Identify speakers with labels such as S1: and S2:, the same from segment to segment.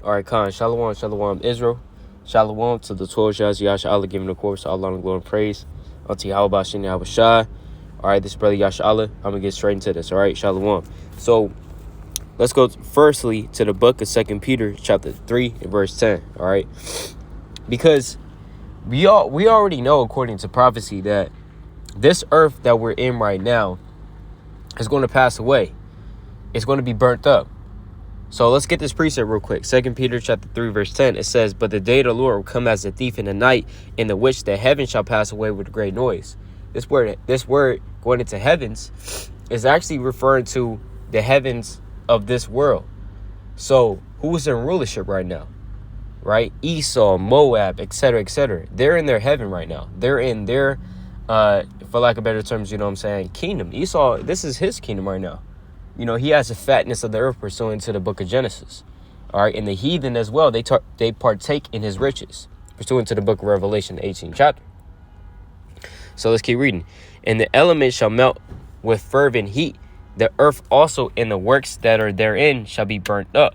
S1: All right, Khan. Shalom, shalom, Israel. Shalom to the 12 Shahs. Yasha Allah giving the course. Allah and glory and praise. Unto Yahweh Shini Yahweh Shah. All right, this is brother Yasha Allah. I'm going to get straight into this. All right, shalom. So let's go firstly to the book of 2 Peter chapter 3 and verse 10. All right, because we already know, according to prophecy, that this earth that we're in right now is going to pass away. It's going to be burnt up. So let's get this precept real quick. 2 Peter chapter 3 verse 10. It says, "But the day of the Lord will come as a thief in the night, in the which the heavens shall pass away with a great noise." This word going into heavens is actually referring to the heavens of this world. So who's in rulership right now? Right? Esau, Moab, etc., etc. They're in their heaven right now. They're in their, for lack of better terms, you know what I'm saying, kingdom. Esau, this is his kingdom right now. You know, he has the fatness of the earth pursuant to the book of Genesis. All right. And the heathen as well, they partake in his riches pursuant to the book of Revelation, 18th chapter. So let's keep reading. "And the elements shall melt with fervent heat. The earth also and the works that are therein shall be burnt up."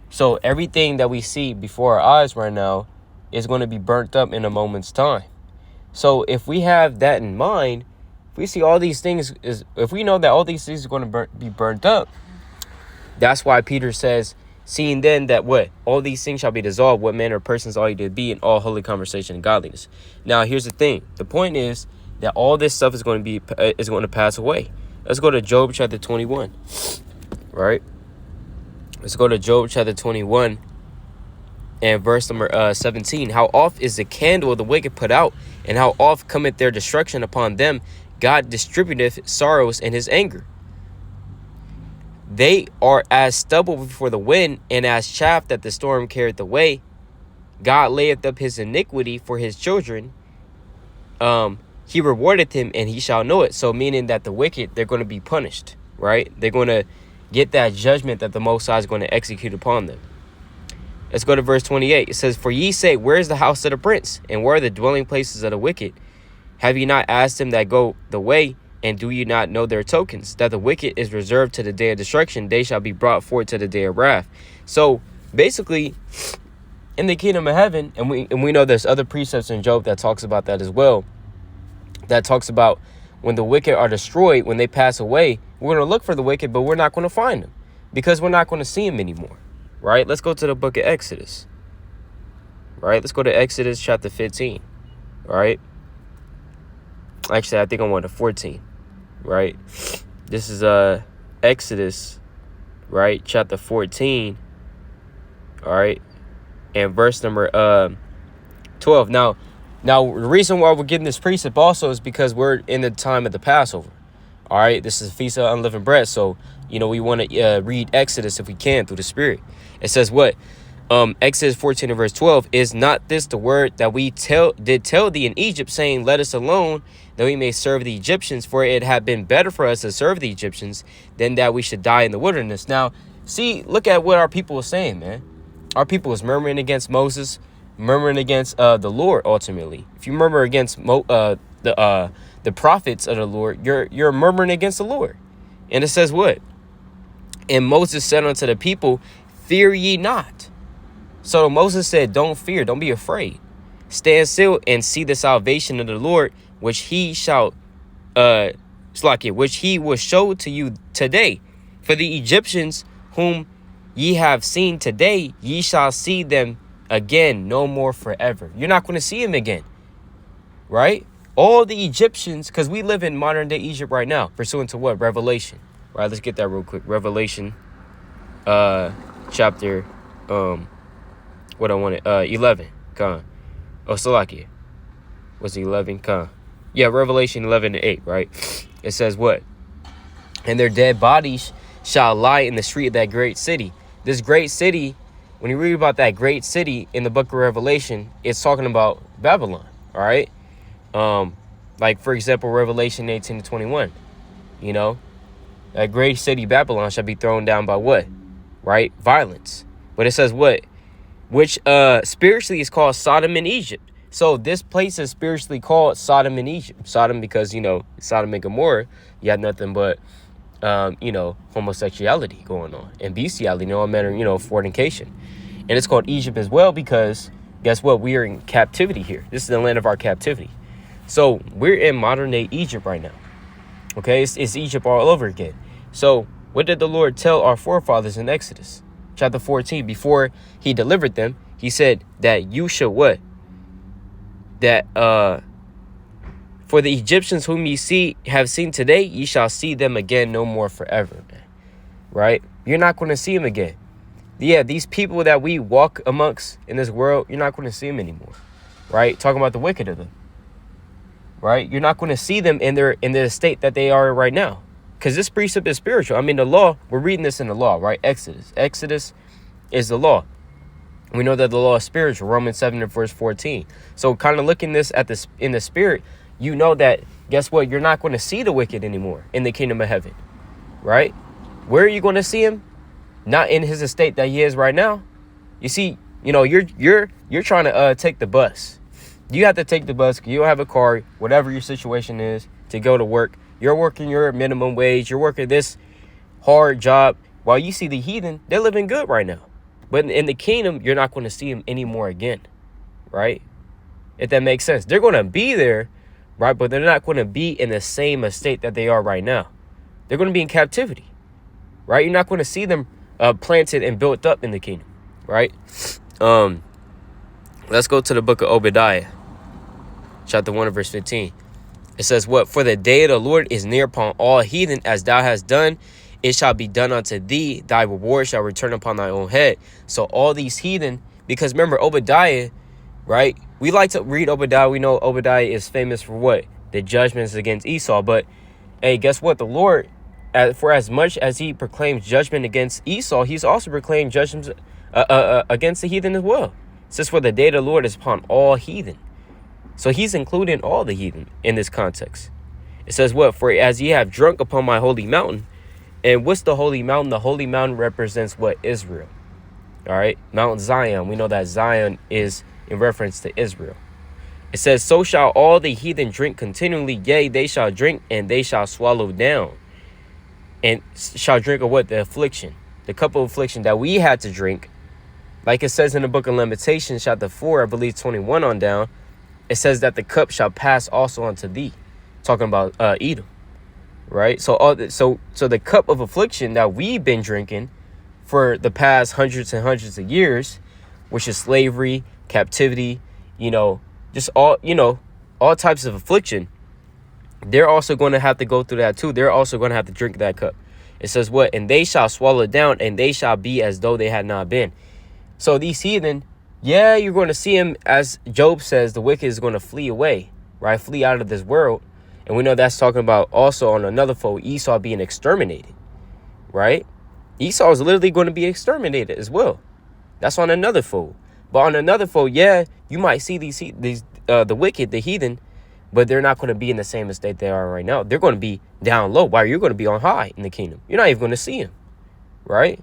S1: So everything that we see before our eyes right now is going to be burnt up in a moment's time. So if we have that in mind, if we see all these things, if we know that all these things are going to be burnt up, that's why Peter says, "Seeing then that what? All these things shall be dissolved, what manner of persons ought you to be in all holy conversation and godliness." Now, here's the thing. The point is that all this stuff is going to pass away. Let's go to Job chapter 21, right? Let's go to Job chapter 21 and verse number 17. "How oft is the candle of the wicked put out, and how oft cometh their destruction upon them? God distributeth sorrows in his anger. They are as stubble before the wind, and as chaff that the storm carrieth away. God layeth up his iniquity for his children. He rewardeth him, and he shall know it." So meaning that the wicked, they're going to be punished, right? They're going to get that judgment that the Most High is going to execute upon them. Let's go to verse 28. It says, "For ye say, where is the house of the prince? And where are the dwelling places of the wicked? Have ye not asked them that go the way? And do ye not know their tokens? That the wicked is reserved to the day of destruction. They shall be brought forth to the day of wrath." So basically, in the kingdom of heaven, and we know there's other precepts in Job that talks about that as well. That talks about when the wicked are destroyed, when they pass away, we're going to look for the wicked, but we're not going to find them because we're not going to see them anymore. Right? Let's go to the book of Exodus. Right? Let's go to Exodus chapter 15. Right? Actually, I think I'm on to 14. Right? This is Exodus, right? Chapter 14. All right? And verse number 12. Now, the reason why we're getting this precept also is because we're in the time of the Passover. All right? This is Feast of Unleavened Bread. So, you know, we want to read Exodus if we can through the Spirit. It says what? Exodus 14 and verse 12. "Is not this the word that we did tell thee in Egypt, saying, Let us alone, that we may serve the Egyptians? For it had been better for us to serve the Egyptians than that we should die in the wilderness." Now, see, look at what our people is saying, man. Our people is murmuring against Moses, murmuring against the Lord. Ultimately, if you murmur against the prophets of the Lord, you're murmuring against the Lord. And it says what? "And Moses said unto the people, Fear ye not." So Moses said, don't fear, don't be afraid. "Stand still and see the salvation of the Lord, which he shall, which he will show to you today. For the Egyptians whom ye have seen today, ye shall see them again no more forever." You're not going to see him again, right? All the Egyptians, because we live in modern day Egypt right now, pursuant to what? Revelation. Right, let's get that real quick. Revelation, chapter, 11. Con. Oh, Salakia. Was it 11? Con. Yeah, Revelation 11 and 8, right? It says what? "And their dead bodies shall lie in the street of that great city." This great city, when you read about that great city in the book of Revelation, it's talking about Babylon, all right? Like, for example, Revelation 18 to 21, you know? "That great city Babylon shall be thrown down by" what? Right? Violence. But it says what? "Which spiritually is called Sodom and Egypt." So this place is spiritually called Sodom and Egypt. Sodom because, you know, Sodom and Gomorrah, you had nothing but, homosexuality going on and bestiality, no manner, fornication. And it's called Egypt as well because guess what? We are in captivity here. This is the land of our captivity. So we're in modern day Egypt right now. Okay, it's Egypt all over again. So what did the Lord tell our forefathers in Exodus chapter 14? Before he delivered them, he said that you should what? That for the Egyptians whom ye have seen today, ye shall see them again no more forever. Right? You're not going to see them again. Yeah, these people that we walk amongst in this world, you're not going to see them anymore. Right? Talking about the wicked of them. Right? You're not going to see them in the state that they are right now. Because this precept is spiritual. I mean, the law, we're reading this in the law, right? Exodus is the law. We know that the law is spiritual. Romans 7 and verse 14. So kind of looking this at this in the spirit, you know that, guess what? You're not going to see the wicked anymore in the kingdom of heaven. Right? Where are you going to see him? Not in his estate that he is right now. You see, you're trying to take the bus. You have to take the bus. You don't have a car, whatever your situation is, to go to work. You're working your minimum wage. You're working this hard job. While you see the heathen, they're living good right now. But in the kingdom, you're not going to see them anymore again. Right? If that makes sense. They're going to be there, right? But they're not going to be in the same estate that they are right now. They're going to be in captivity. Right? You're not going to see them planted and built up in the kingdom. Right? Let's go to the book of Obadiah. Chapter 1 verse 15. It says what? For the day of the Lord is near upon all heathen, as thou hast done, it shall be done unto thee. Thy reward shall return upon thy own head. So all these heathen, because remember Obadiah, right? We like to read Obadiah. We know Obadiah is famous for what? The judgments against Esau. But hey, guess what? The Lord, for as much as he proclaims judgment against Esau, he's also proclaimed judgments against the heathen as well. It says for the day of the Lord is upon all heathen. So he's including all the heathen in this context. It says what? For as ye have drunk upon my holy mountain. And what's the holy mountain? The holy mountain represents what? Israel. All right. Mount Zion. We know that Zion is in reference to Israel. It says, so shall all the heathen drink continually. Yea, they shall drink and they shall swallow down. And shall drink of what? The affliction. The cup of affliction that we had to drink. Like it says in the book of Lamentations, chapter 4, I believe 21 on down. It says that the cup shall pass also unto thee. Talking about Edom. Right? So the cup of affliction that we've been drinking for the past hundreds and hundreds of years, which is slavery, captivity, just all types of affliction, they're also going to have to go through that too. They're also going to have to drink that cup. It says what? And they shall swallow down, and they shall be as though they had not been. So these heathen, yeah, you're going to see him, as Job says, the wicked is going to flee away, right? Flee out of this world. And we know that's talking about also on another fold, Esau being exterminated, right? Esau is literally going to be exterminated as well. That's on another fold. But on another fold, yeah, you might see the wicked, the heathen, but they're not going to be in the same estate they are right now. They're going to be down low, while you're going to be on high in the kingdom. You're not even going to see him, right?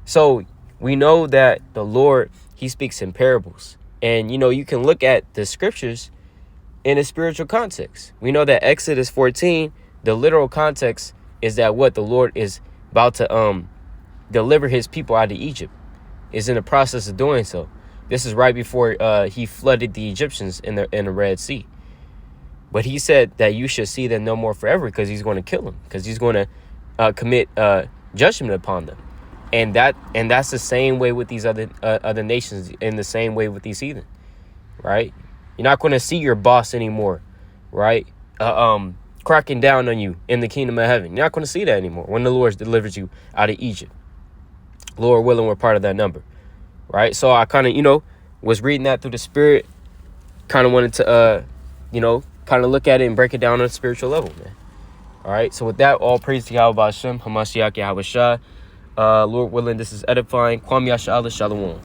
S1: So we know that the Lord, he speaks in parables. And, you can look at the scriptures in a spiritual context. We know that Exodus 14, the literal context is that what? The Lord is about to deliver his people out of Egypt. Is in the process of doing so. This is right before he flooded the Egyptians in the Red Sea. But he said that you should see them no more forever, because he's going to kill them, because he's going to commit judgment upon them. And that's the same way with these other nations, in the same way with these heathen, right? You're not going to see your boss anymore, right? Cracking down on you in the kingdom of heaven. You're not going to see that anymore when the Lord delivers you out of Egypt. Lord willing, we're part of that number, right? So I kind of, was reading that through the spirit. Kind of wanted to, kind of look at it and break it down on a spiritual level, man. All right. So with that, all praise to Yahweh Hashem, Hamashiach Yahweh Shah. Lord willing, this is edifying. Kwam Yasha Allah Shalom.